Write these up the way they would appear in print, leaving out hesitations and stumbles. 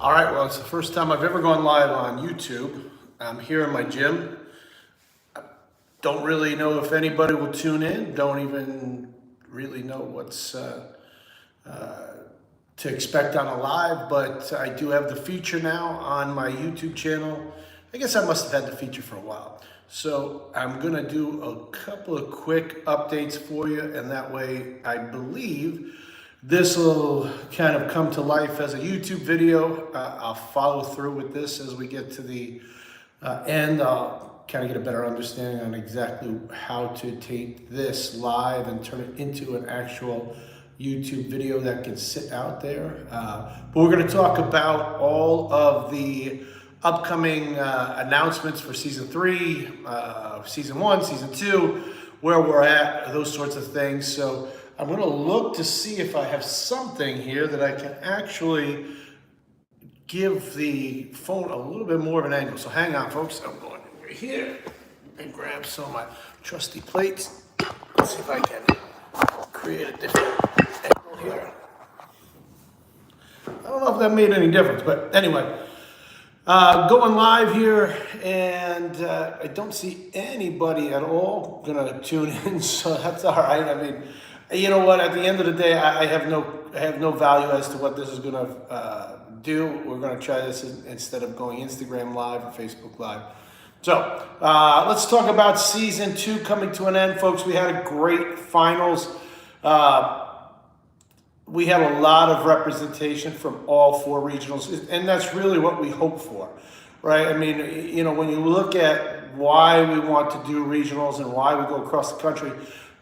All right, well, it's the first time I've ever gone live on YouTube. I'm here in my gym. Don't really know if anybody will tune in. Don't even really know what's to expect on a live, but I do have the feature now on my YouTube channel. I guess I must have had the feature for a while. So I'm gonna do a couple of quick updates for you, and that way I believe this will kind of come to life as a YouTube video. I'll follow through with this as we get to the end. I'll kind of get a better understanding on exactly how to take this live and turn it into an actual YouTube video that can sit out there. But we're going to talk about all of the upcoming announcements for season 3, season 1, season 2, where we're at, those sorts of things. So I'm going to look to see if I have something here that I can actually give the phone a little bit more of an angle. So hang on, folks. I'm going over here and grab some of my trusty plates. Let's see if I can create a different angle here. I don't know if that made any difference, but anyway. Going live here, and I don't see anybody at all gonna tune in, so that's all right. I mean, you know what? At the end of the day, I have no value as to what this is gonna do. We're gonna try this instead of going Instagram Live or Facebook Live. So let's talk about season 2 coming to an end, folks. We had a great finals. We had a lot of representation from all 4 regionals, and that's really what we hope for, right? I mean, you know, when you look at why we want to do regionals and why we go across the country,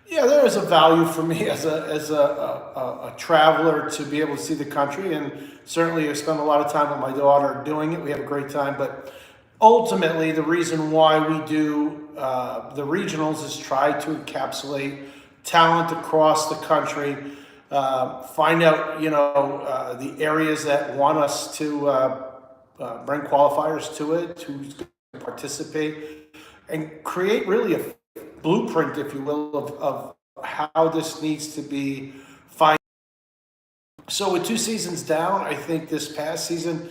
yeah, there is a value for me as a traveler to be able to see the country, and certainly I spend a lot of time with my daughter doing it. We have a great time, but ultimately the reason why we do the regionals is try to encapsulate talent across the country. Find out, you know, the areas that want us to bring qualifiers to it, who's going to participate, and create really a blueprint, if you will, of how this needs to be finalized. So with 2 seasons down, I think this past season,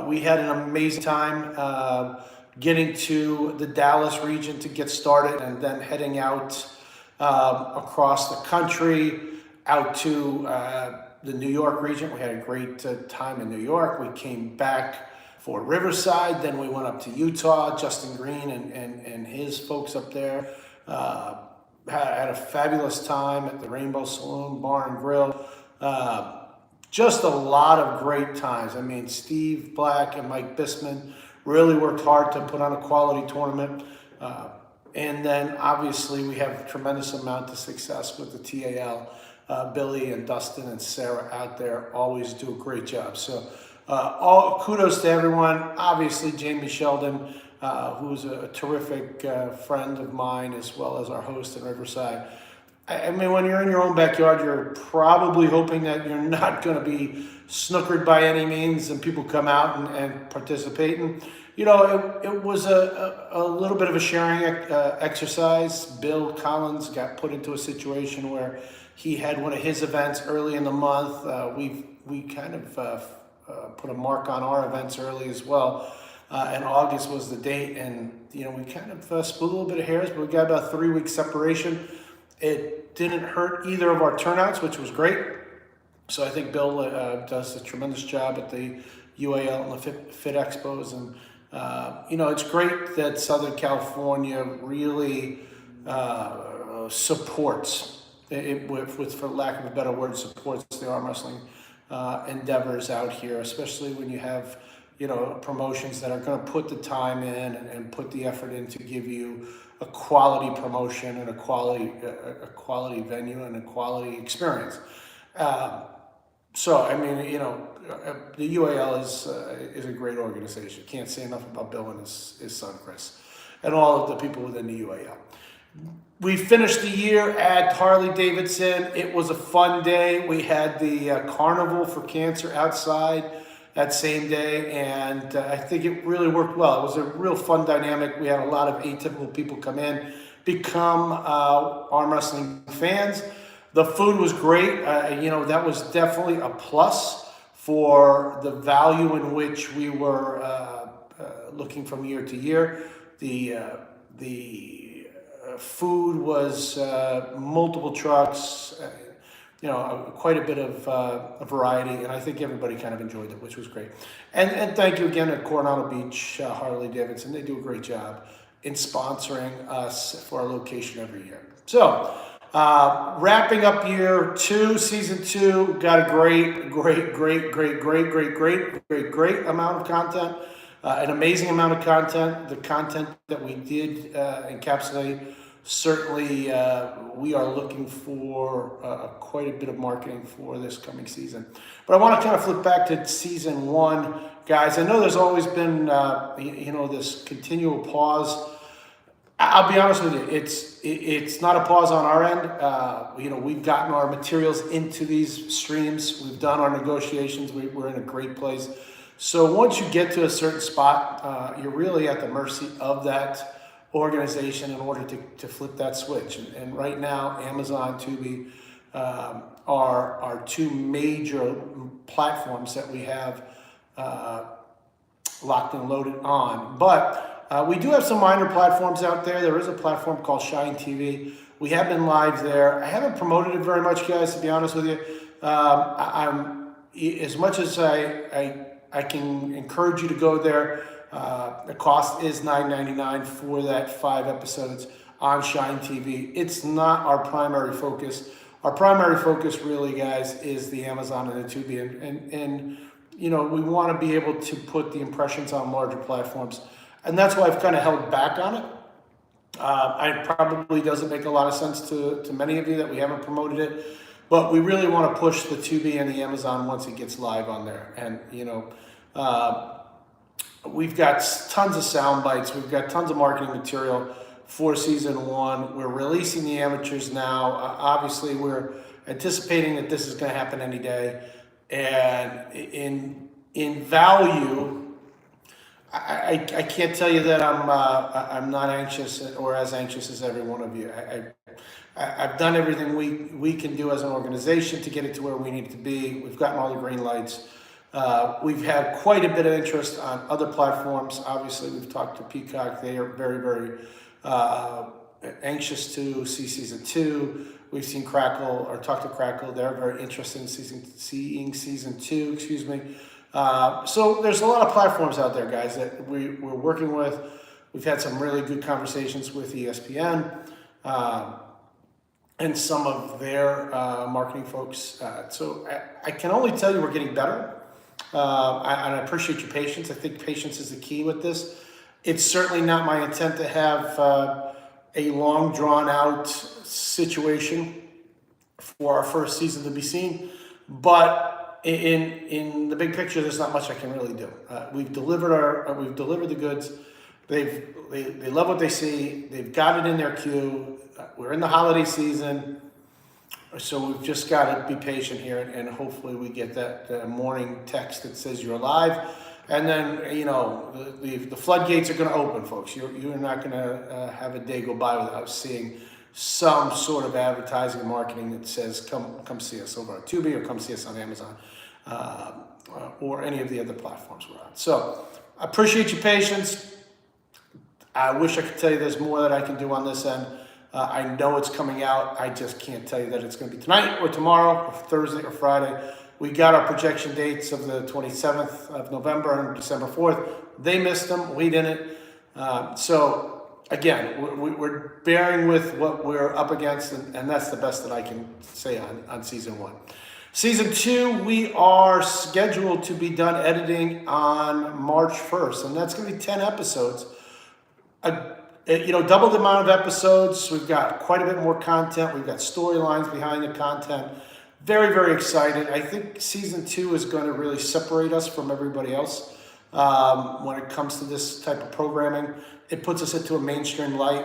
we had an amazing time getting to the Dallas region to get started, and then heading out across the country, out to the New York region. We had a great time in New York. We came back for Riverside, then we went up to Utah. Justin Green and his folks up there had a fabulous time at the Rainbow Saloon Bar and Grill. Just a lot of great times. I mean, Steve Black and Mike Bisman really worked hard to put on a quality tournament. And then obviously we have a tremendous amount of success with the TAL. Billy and Dustin and Sarah out there always do a great job. So all kudos to everyone. Obviously Jamie Sheldon, who's a terrific friend of mine, as well as our host in Riverside. I mean, when you're in your own backyard, you're probably hoping that you're not going to be snookered by any means, and people come out and participate. And you know, it was a little bit of a sharing exercise. Bill Collins got put into a situation where he had one of his events early in the month. We kind of put a mark on our events early as well. And August was the date, and you know, we kind of split a little bit of hairs, but we got about 3 weeks separation. It didn't hurt either of our turnouts, which was great. So I think Bill does a tremendous job at the UAL and the Fit Expos, and you know, it's great that Southern California really supports. For lack of a better word, supports the arm wrestling endeavors out here, especially when you have, you know, promotions that are going to put the time in and put the effort in to give you a quality promotion and a quality venue and a quality experience. So I mean, you know, the UAL is a great organization. Can't say enough about Bill and his son Chris, and all of the people within the UAL. We finished the year at Harley-Davidson. It was a fun day. We had the Carnival for Cancer outside that same day, and I think it really worked well. It was a real fun dynamic. We had a lot of atypical people come in, become arm wrestling fans. The food was great. You know, that was definitely a plus for the value in which we were looking from year to year. The food was multiple trucks, quite a bit of a variety, and I think everybody kind of enjoyed it, which was great. And thank you again at Coronado Beach, Harley Davidson. They do a great job in sponsoring us for our location every year. So, wrapping up year 2, season 2, got a great amount of content, an amazing amount of content. The content that we did encapsulate, certainly we are looking for quite a bit of marketing for this coming season. But I want to kind of flip back to season 1, guys. I know there's always been, this continual pause. I'll be honest with you, it's not a pause on our end. We've gotten our materials into these streams. We've done our negotiations. We're in a great place. So once you get to a certain spot, you're really at the mercy of that organization in order to flip that switch. And right now, Amazon, Tubi are our 2 major platforms that we have locked and loaded on. But we do have some minor platforms out there. There is a platform called Shine TV. We have been live there. I haven't promoted it very much, guys, to be honest with you. I'm as much as I can encourage you to go there. The cost is $9.99 for that 5 episodes on Shine TV. It's not our primary focus. Our primary focus, really, guys, is the Amazon and the Tubi, and we want to be able to put the impressions on larger platforms. And that's why I've kind of held back on it. It probably doesn't make a lot of sense to many of you that we haven't promoted it, but we really want to push the Tubi and the Amazon once it gets live on there. And, we've got tons of sound bites. We've got tons of marketing material for season 1. We're releasing the amateurs now. Obviously, we're anticipating that this is going to happen any day. And in value, I can't tell you that I'm not anxious or as anxious as every one of you. I've done everything we can do as an organization to get it to where we need it to be. We've gotten all the green lights. We've had quite a bit of interest on other platforms. Obviously, we've talked to Peacock. They are very, very anxious to see season 2. We've seen Crackle, or talked to Crackle. They're very interested in seeing season 2, excuse me. So there's a lot of platforms out there, guys, that we're working with. We've had some really good conversations with ESPN and some of their marketing folks. So I can only tell you we're getting better. And I appreciate your patience. I think patience is the key with this. It's certainly not my intent to have a long, drawn-out situation for our first season to be seen. But in the big picture, there's not much I can really do. We've delivered the goods. They love what they see. They've got it in their queue. We're in the holiday season. So we've just got to be patient here, and hopefully we get that morning text that says you're live. And then, the floodgates are going to open, folks. You're not going to have a day go by without seeing some sort of advertising and marketing that says, come see us over on Tubi, or come see us on Amazon, or any of the other platforms we're on. So I appreciate your patience. I wish I could tell you there's more that I can do on this end. I know it's coming out. I just can't tell you that it's going to be tonight or tomorrow or Thursday or Friday. We got our projection dates of the 27th of November and December 4th. They missed them. We didn't. So, again, we're bearing with what we're up against, and that's the best that I can say on season 1. Season 2, we are scheduled to be done editing on March 1st, and that's going to be 10 episodes. Double the amount of episodes. We've got quite a bit more content. We've got storylines behind the content. Very, very excited. I think season 2 is going to really separate us from everybody else when it comes to this type of programming. It puts us into a mainstream light.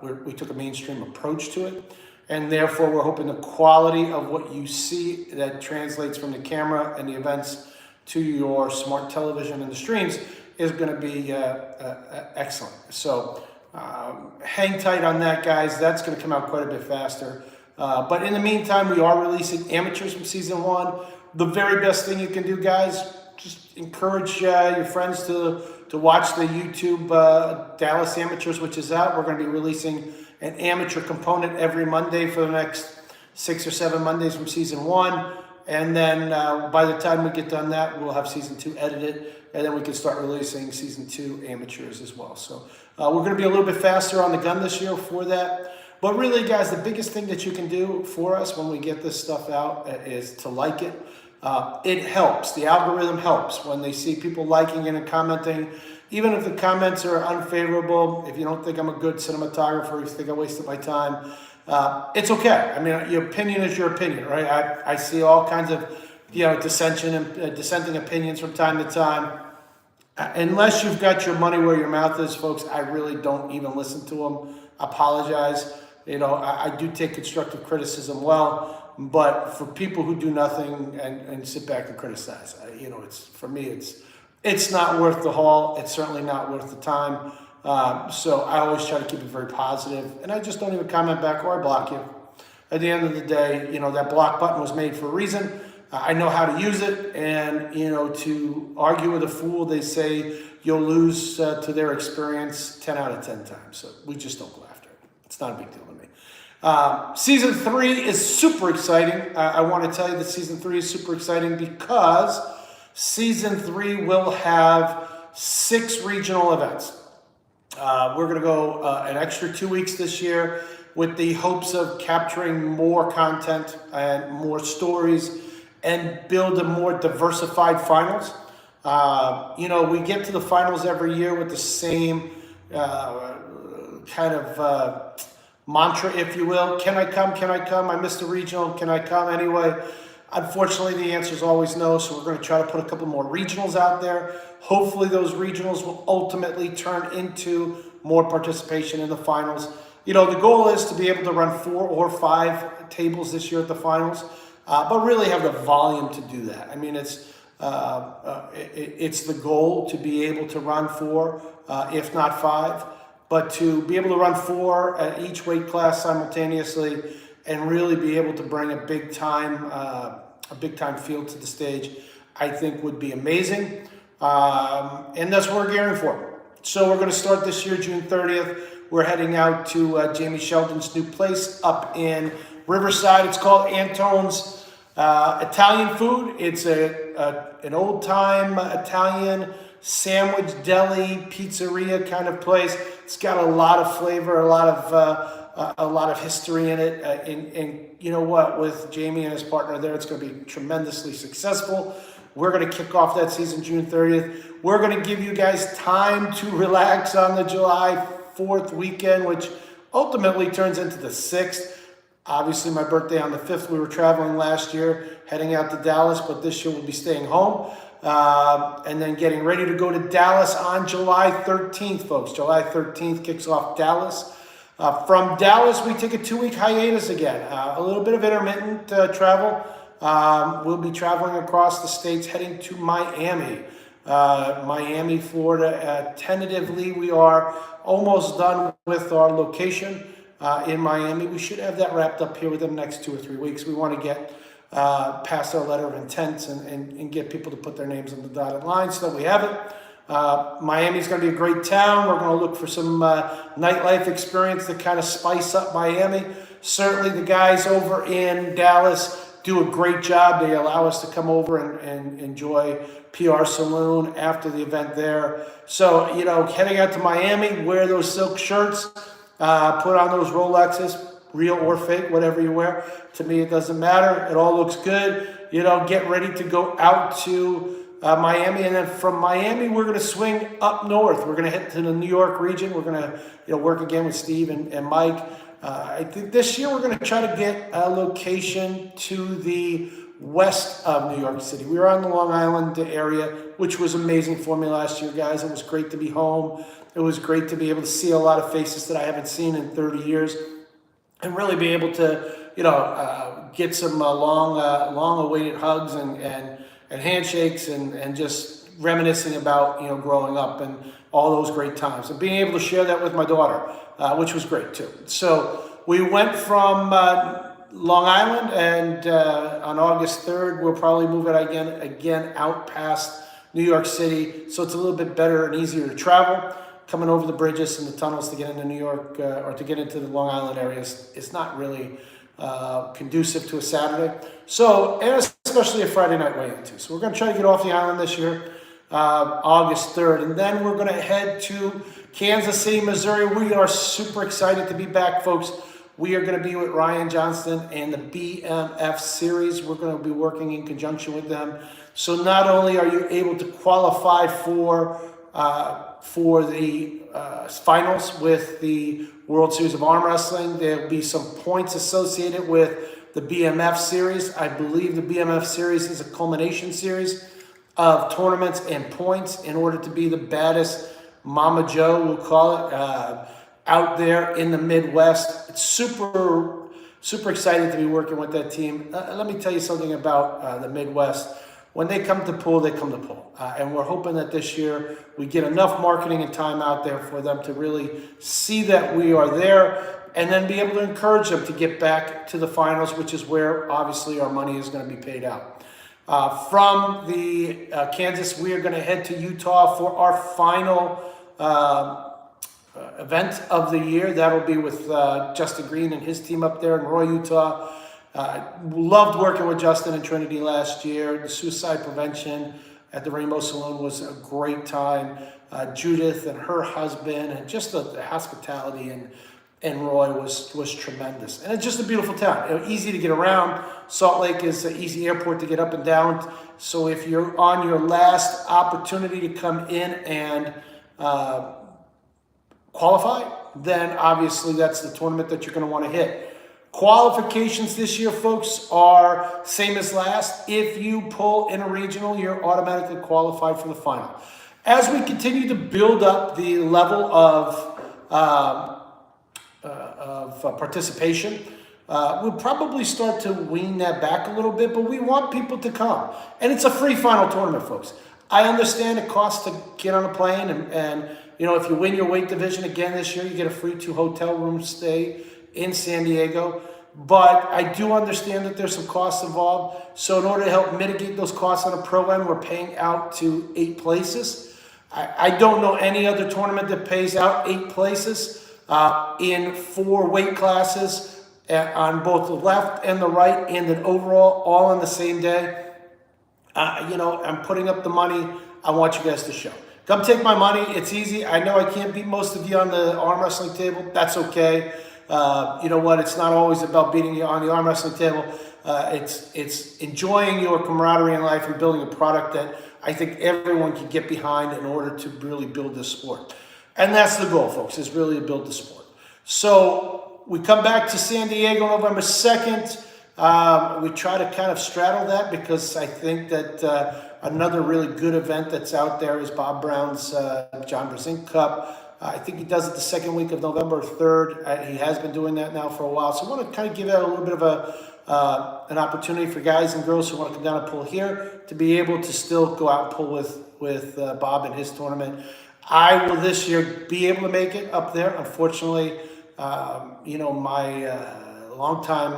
We took a mainstream approach to it, and therefore we're hoping the quality of what you see that translates from the camera and the events to your smart television and the streams is going to be excellent. So hang tight on that, guys. That's going to come out quite a bit faster. But in the meantime, we are releasing amateurs from season 1. the very best thing you can do, guys, just encourage your friends to watch the YouTube Dallas Amateurs, which is out. We're going to be releasing an amateur component every Monday for the next 6 or 7 Mondays from season 1. And then by the time we get done that, we'll have season 2 edited, and then we can start releasing season 2 amateurs as well. So we're going to be a little bit faster on the gun this year for that. But really, guys, the biggest thing that you can do for us when we get this stuff out is to like it. It helps. The algorithm helps when they see people liking it and commenting. Even if the comments are unfavorable, if you don't think I'm a good cinematographer, if you think I wasted my time, it's okay. I mean, your opinion is your opinion, right? I see all kinds of, dissenting opinions from time to time. Unless you've got your money where your mouth is, folks, I really don't even listen to them. Apologize. I do take constructive criticism well, but for people who do nothing and sit back and criticize, for me, it's not worth the haul. It's certainly not worth the time. So I always try to keep it very positive, and I just don't even comment back or I block you. At the end of the day, that block button was made for a reason. I know how to use it, and to argue with a fool, they say you'll lose to their experience 10 out of 10 times. So we just don't go after it. It's not a big deal to me. Season 3 is super exciting. I want to tell you that season 3 is super exciting because season 3 will have 6 regional events. We're going to go an extra 2 weeks this year with the hopes of capturing more content and more stories and build a more diversified finals. We get to the finals every year with the same kind of mantra, if you will. Can I come? Can I come? I missed the regional. Can I come anyway? Unfortunately, the answer is always no, so we're going to try to put a couple more regionals out there. Hopefully, those regionals will ultimately turn into more participation in the finals. The goal is to be able to run 4 or 5 tables this year at the finals, but really have the volume to do that. I mean, it's the goal to be able to run 4, if not 5, but to be able to run 4 at each weight class simultaneously and really be able to bring a big time field to the stage, I think would be amazing. And that's what we're gearing for. So we're going to start this year, June 30th. We're heading out to Jamie Sheldon's new place up in Riverside. It's called Antone's Italian Food. It's an old-time Italian sandwich deli pizzeria kind of place. It's got a lot of flavor, a lot of history in it. And you know what? With Jamie and his partner there, it's going to be tremendously successful. We're going to kick off that season June 30th. We're going to give you guys time to relax on the July 4th weekend, which ultimately turns into the 6th. Obviously, my birthday on the 5th. We were traveling last year, heading out to Dallas, but this year we'll be staying home. And then getting ready to go to Dallas on July 13th, folks. July 13th kicks off Dallas. From Dallas, we take a 2-week hiatus again. A little bit of intermittent travel. We'll be traveling across the states, heading to Miami. Miami, Florida. Tentatively, we are almost done with our location in Miami. We should have that wrapped up here within the next 2 or 3 weeks. We want to get past our letter of intent and get people to put their names on the dotted line so that we have it. Miami's going to be a great town. We're going to look for some nightlife experience to kind of spice up Miami. Certainly the guys over in Dallas do a great job. They allow us to come over and enjoy PR Saloon after the event there. So, heading out to Miami, wear those silk shirts, put on those Rolexes, real or fake, whatever you wear. To me, it doesn't matter. It all looks good. Get ready to go out to Miami. And then from Miami, we're going to swing up north. We're going to head to the New York region. We're going to work again with Steve and Mike. I think this year we're going to try to get a location to the west of New York City. We were on the Long Island area, which was amazing for me last year, guys. It was great to be home. It was great to be able to see a lot of faces that I haven't seen in 30 years and really be able to, get some long-awaited hugs and handshakes and just reminiscing about, growing up and all those great times and being able to share that with my daughter, which was great too. So we went from Long Island, and on August 3rd, we'll probably move it again out past New York City, so it's a little bit better and easier to travel. Coming over the bridges and the tunnels to get into New York or to get into the Long Island areas is not really conducive to a Saturday. So, and especially a Friday night weigh-in too. So we're going to try to get off the island this year, August 3rd, and then we're going to head to Kansas City, Missouri. We are super excited to be back, folks. We are going to be with Ryan Johnston and the BMF series. We're going to be working in conjunction with them. So not only are you able to qualify for the finals with the World Series of Arm Wrestling, there'll be some points associated with the BMF series. I believe the BMF series is a culmination series of tournaments and points in order to be the baddest Mama Joe, we'll call it, out there in the Midwest. It's super excited to be working with that team. Let me tell you something about the Midwest. When they come to pull, they come to pull. And we're hoping that this year we get enough marketing and time out there for them to really see that we are there and then be able to encourage them to get back to the finals, which is where obviously our money is going to be paid out. From the Kansas, we are going to head to Utah for our final event of the year. That'll be with Justin Green and his team up there in Roy, Utah. Loved working with Justin and Trinity last year. The suicide prevention at the Rainbow Saloon was a great time. Judith and her husband, and just the hospitality in Roy was tremendous. And it's just a beautiful town. Easy to get around. Salt Lake is an easy airport to get up and down. So if you're on your last opportunity to come in and qualify, then obviously that's the tournament that you're going to want to hit. Qualifications this year, folks, are same as last. If you pull in a regional, you're automatically qualified for the final. As we continue to build up the level of participation, we'll probably start to wean that back a little bit, but we want people to come. And it's a free final tournament, folks. I understand it costs to get on a plane, and you know, if you win your weight division again this year, you get a free 2 hotel room stay in San Diego. But I do understand that there's some costs involved. So in order to help mitigate those costs on a pro end, we're paying out to 8 places. I don't know any other tournament that pays out 8 places in 4 weight classes on both the left and the right, and then overall all on the same day. You know, I'm putting up the money. I want you guys to show. Come take my money. It's easy. I know I can't beat most of you on the arm wrestling table. That's okay. You know what? It's not always about beating you on the arm wrestling table. It's enjoying your camaraderie in life and building a product that I think everyone can get behind in order to really build this sport. And that's the goal, folks, is really to build the sport. So we come back to San Diego November 2nd. We try to kind of straddle that because I think that another really good event that's out there is Bob Brown's John Brzezinski Cup. I think he does it the second week of November 3rd. He has been doing that now for a while. So I want to kind of give that a little bit of an opportunity for guys and girls who want to come down and pull here to be able to still go out and pull with Bob in his tournament. I will this year be able to make it up there. Unfortunately, you know, my longtime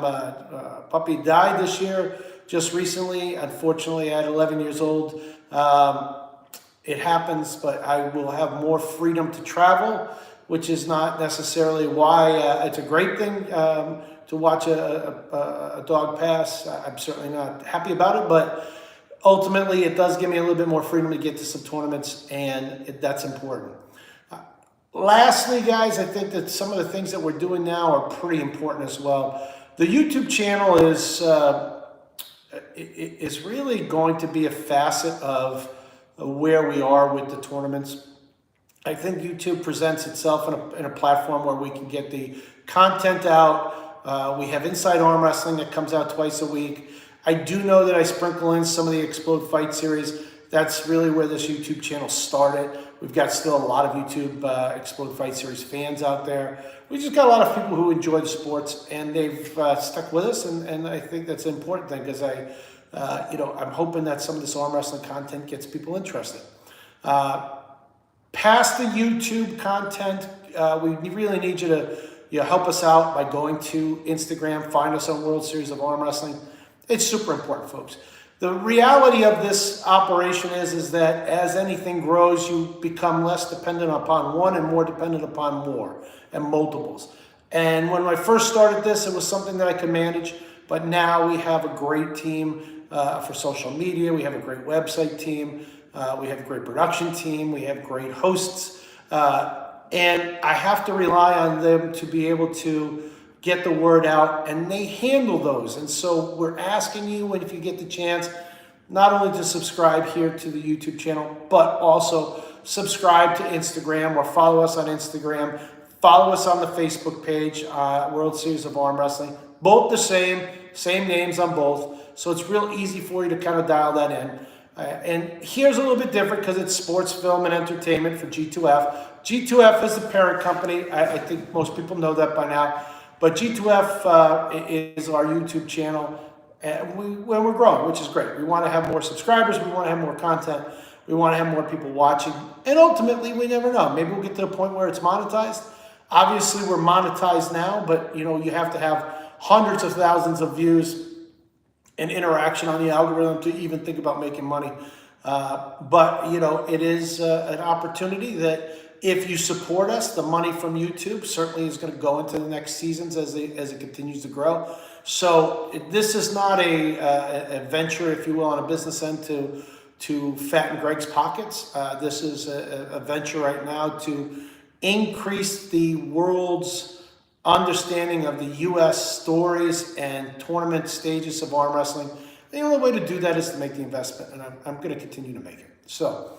puppy died this year just recently. Unfortunately, at 11 years old. It happens, but I will have more freedom to travel, which is not necessarily why it's a great thing to watch a dog pass. I'm certainly not happy about it, but ultimately it does give me a little bit more freedom to get to some tournaments, and that's important. Lastly, guys, I think that some of the things that we're doing now are pretty important as well. The YouTube channel is really going to be a facet of where we are with the tournaments. I think YouTube presents itself in a platform where we can get the content out. We have Inside Arm Wrestling that comes out twice a week. I do know that I sprinkle in some of the Explode Fight series. That's really where this YouTube channel started. We've got still a lot of YouTube Explode Fight series fans out there. We just got a lot of people who enjoy the sports, and they've stuck with us, and I think that's an important thing because you know, I'm hoping that some of this arm wrestling content gets people interested. Past the YouTube content, we really need you help us out by going to Instagram, find us on World Series of Arm Wrestling. It's super important, folks. The reality of this operation is that as anything grows, you become less dependent upon one and more dependent upon more and multiples. And when I first started this, it was something that I could manage, but now we have a great team for social media. We have a great website team. We have a great production team. We have great hosts. And I have to rely on them to be able to get the word out, and they handle those. And so we're asking you, and if you get the chance, not only to subscribe here to the YouTube channel, but also subscribe to Instagram or follow us on Instagram. Follow us on the Facebook page, World Series of Arm Wrestling. Both the same names on both. So it's real easy for you to kind of dial that in. And here's a little bit different because it's sports, film, and entertainment for G2F. G2F is the parent company. I think most people know that by now. But G2F is our YouTube channel, and we're growing, which is great. We want to have more subscribers. We want to have more content. We want to have more people watching. And ultimately, we never know. Maybe we'll get to the point where it's monetized. Obviously, we're monetized now, but you have to have hundreds of thousands of views and interaction on the algorithm to even think about making money. But it is an opportunity that if you support us, the money from YouTube certainly is going to go into the next seasons as it continues to grow. So this is not a venture, if you will, on a business end to fatten Greg's pockets. This is a venture right now to increase the world's understanding of the U.S. stories and tournament stages of arm wrestling. The only way to do that is to make the investment, and I'm going to continue to make it. So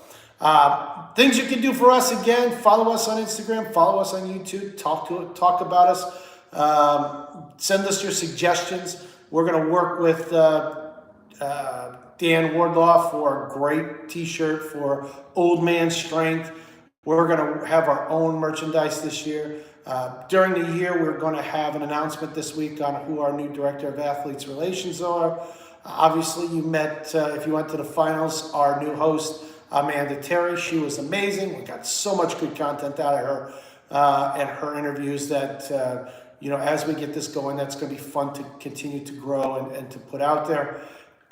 things you can do for us, again, follow us on Instagram, follow us on YouTube, talk about us, send us your suggestions. We're going to work with Dan Wardlaw for a great t-shirt for Old Man Strength. We're going to have our own merchandise this year. During the year, we're going to have an announcement this week on who our new Director of Athletes Relations are. Obviously, you met, if you went to the finals, our new host, Amanda Terry. She was amazing. We got so much good content out of her and her interviews that, as we get this going, that's going to be fun to continue to grow and to put out there.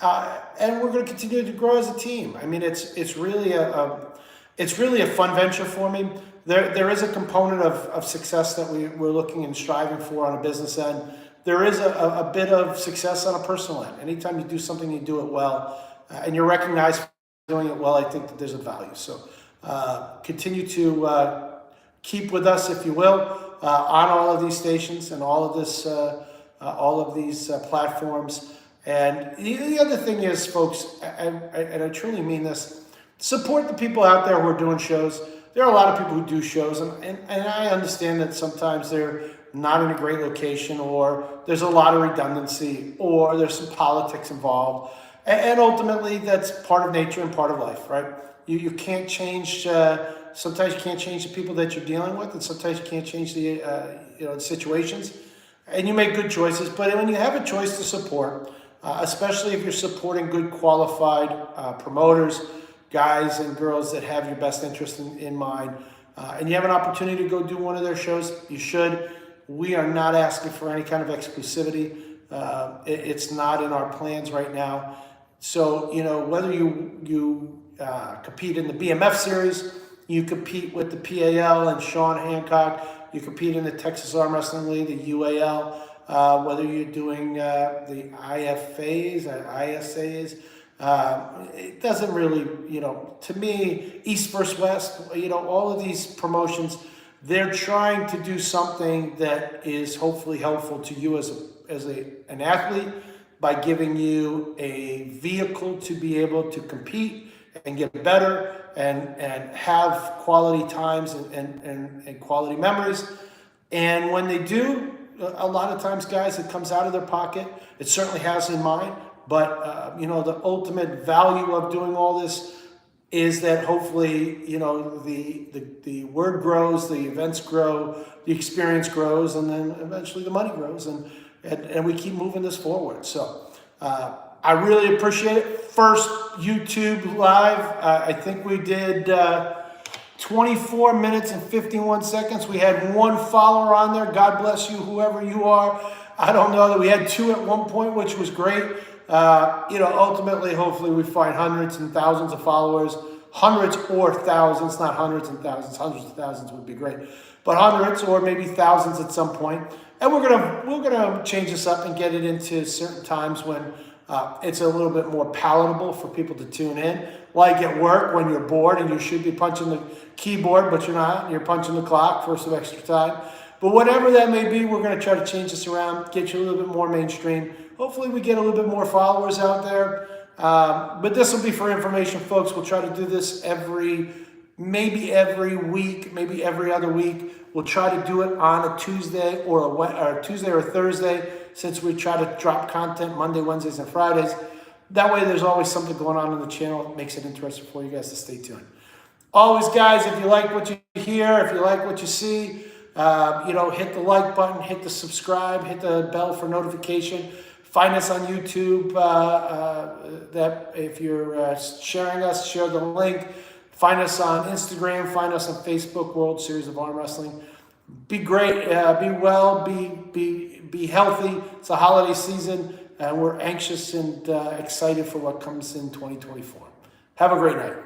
And we're going to continue to grow as a team. I mean, it's really a fun venture for me. There is a component of success that we're looking and striving for on a business end. There is a bit of success on a personal end. Anytime you do something, you do it well, and you're recognized for doing it well, I think that there's a value. So continue to keep with us, if you will, on all of these stations and all of these platforms. And the other thing is, folks, and I truly mean this, support the people out there who are doing shows. There are a lot of people who do shows, and I understand that sometimes they're not in a great location, or there's a lot of redundancy, or there's some politics involved. And ultimately, that's part of nature and part of life, right? You can't change, sometimes you can't change the people that you're dealing with, and sometimes you can't change the situations. And you make good choices, but when you have a choice to support, especially if you're supporting good qualified promoters, guys and girls that have your best interest in mind, and you have an opportunity to go do one of their shows, you should. We are not asking for any kind of exclusivity. It's not in our plans right now. So, whether you compete in the BMF series, you compete with the PAL and Sean Hancock, you compete in the Texas Arm Wrestling League, the UAL, whether you're doing the IFAs or ISAs, it doesn't really, to me, East versus West, all of these promotions, they're trying to do something that is hopefully helpful to you as an athlete by giving you a vehicle to be able to compete and get better and have quality times and quality memories. And when they do, a lot of times, guys, it comes out of their pocket. It certainly has in mine. But, the ultimate value of doing all this is that hopefully, the word grows, the events grow, the experience grows, and then eventually the money grows, and we keep moving this forward. So I really appreciate it. First YouTube live, I think we did 24 minutes and 51 seconds. We had one follower on there. God bless you, whoever you are. I don't know that we had 2 at one point, which was great. Ultimately, hopefully we find hundreds and thousands of followers, hundreds or thousands, not hundreds and thousands. Hundreds of thousands would be great, but hundreds or maybe thousands at some point. And we're gonna change this up and get it into certain times when it's a little bit more palatable for people to tune in. Like at work when you're bored and you should be punching the keyboard, but you're not. You're punching the clock for some extra time. But whatever that may be, we're going to try to change this around, get you a little bit more mainstream. Hopefully we get a little bit more followers out there. But this will be for information, folks. We'll try to do this maybe every week, maybe every other week. We'll try to do it on a Tuesday or a Thursday, since we try to drop content Monday, Wednesdays, and Fridays. That way there's always something going on the channel. It makes it interesting for you guys to stay tuned. Always, guys, if you like what you hear, if you like what you see, hit the like button, hit the subscribe, hit the bell for notification. Find us on YouTube. That if you're sharing us, share the link. Find us on Instagram. Find us on Facebook. World Series of Arm Wrestling. Be great. Be well. Be healthy. It's a holiday season, and we're anxious and excited for what comes in 2024. Have a great night.